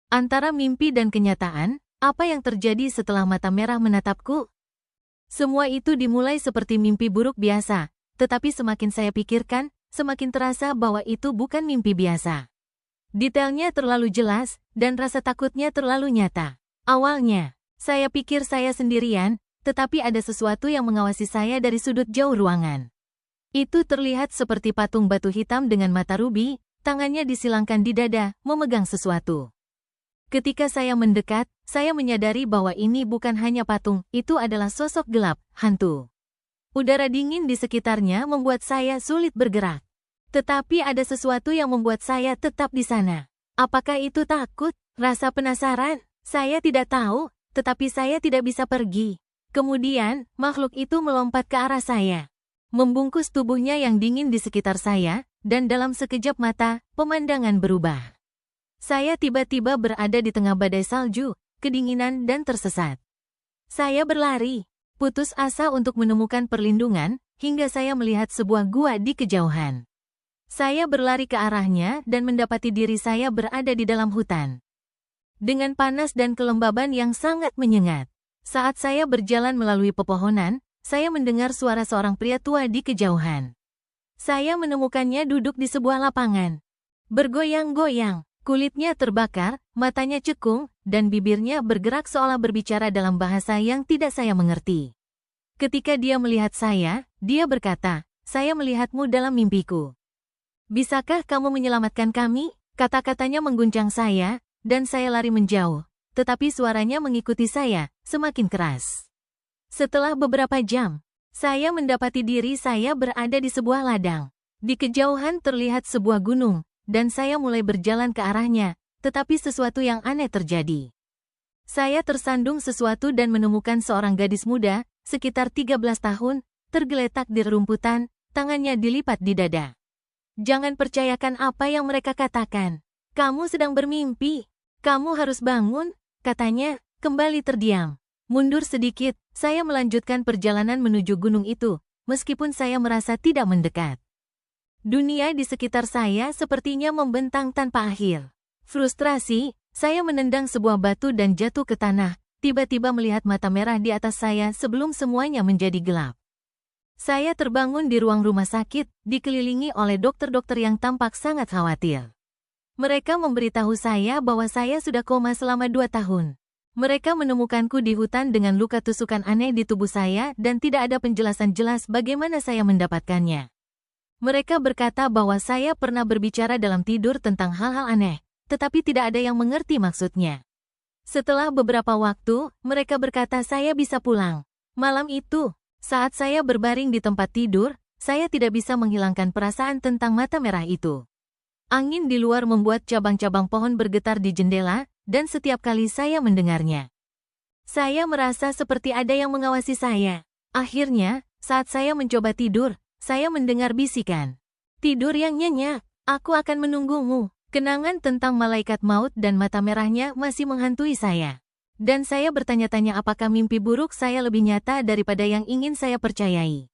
Antara mimpi dan kenyataan, apa yang terjadi setelah mata merah menatapku? Semua itu dimulai seperti mimpi buruk biasa, tetapi semakin saya pikirkan, semakin terasa bahwa itu bukan mimpi biasa. Detailnya terlalu jelas, dan rasa takutnya terlalu nyata. Awalnya, saya pikir saya sendirian, tetapi ada sesuatu yang mengawasi saya dari sudut jauh ruangan. Itu terlihat seperti patung batu hitam dengan mata rubi, tangannya disilangkan di dada, memegang sesuatu. Ketika saya mendekat, saya menyadari bahwa ini bukan hanya patung, itu adalah sosok gelap, hantu. Udara dingin di sekitarnya membuat saya sulit bergerak. Tetapi ada sesuatu yang membuat saya tetap di sana. Apakah itu takut? Rasa penasaran? Saya tidak tahu, tetapi saya tidak bisa pergi. Kemudian, makhluk itu melompat ke arah saya. Membungkus tubuhnya yang dingin di sekitar saya, dan dalam sekejap mata, pemandangan berubah. Saya tiba-tiba berada di tengah badai salju, kedinginan dan tersesat. Saya berlari, putus asa untuk menemukan perlindungan, hingga saya melihat sebuah gua di kejauhan. Saya berlari ke arahnya dan mendapati diri saya berada di dalam hutan. Dengan panas dan kelembaban yang sangat menyengat. Saat saya berjalan melalui pepohonan, saya mendengar suara seorang pria tua di kejauhan. Saya menemukannya duduk di sebuah lapangan. Bergoyang-goyang, kulitnya terbakar, matanya cekung, dan bibirnya bergerak seolah berbicara dalam bahasa yang tidak saya mengerti. Ketika dia melihat saya, dia berkata, "Saya melihatmu dalam mimpiku. Bisakah kamu menyelamatkan kami?" Kata-katanya mengguncang saya, dan saya lari menjauh. Tetapi suaranya mengikuti saya, semakin keras. Setelah beberapa jam, saya mendapati diri saya berada di sebuah ladang. Di kejauhan terlihat sebuah gunung, dan saya mulai berjalan ke arahnya, tetapi sesuatu yang aneh terjadi. Saya tersandung sesuatu dan menemukan seorang gadis muda, sekitar 13 tahun, tergeletak di rerumputan, tangannya dilipat di dada. "Jangan percayakan apa yang mereka katakan. Kamu sedang bermimpi. Kamu harus bangun," katanya, kembali terdiam. Mundur sedikit, saya melanjutkan perjalanan menuju gunung itu, meskipun saya merasa tidak mendekat. Dunia di sekitar saya sepertinya membentang tanpa akhir. Frustrasi, saya menendang sebuah batu dan jatuh ke tanah, tiba-tiba melihat mata merah di atas saya sebelum semuanya menjadi gelap. Saya terbangun di ruang rumah sakit, dikelilingi oleh dokter-dokter yang tampak sangat khawatir. Mereka memberitahu saya bahwa saya sudah koma selama 2 tahun. Mereka menemukanku di hutan dengan luka tusukan aneh di tubuh saya dan tidak ada penjelasan jelas bagaimana saya mendapatkannya. Mereka berkata bahwa saya pernah berbicara dalam tidur tentang hal-hal aneh, tetapi tidak ada yang mengerti maksudnya. Setelah beberapa waktu, mereka berkata saya bisa pulang. Malam itu, saat saya berbaring di tempat tidur, saya tidak bisa menghilangkan perasaan tentang mata merah itu. Angin di luar membuat cabang-cabang pohon bergetar di jendela, dan setiap kali saya mendengarnya, saya merasa seperti ada yang mengawasi saya. Akhirnya, saat saya mencoba tidur, saya mendengar bisikan. "Tidur yang nyenyak, aku akan menunggumu." Kenangan tentang malaikat maut dan mata merahnya masih menghantui saya. Dan saya bertanya-tanya apakah mimpi buruk saya lebih nyata daripada yang ingin saya percayai.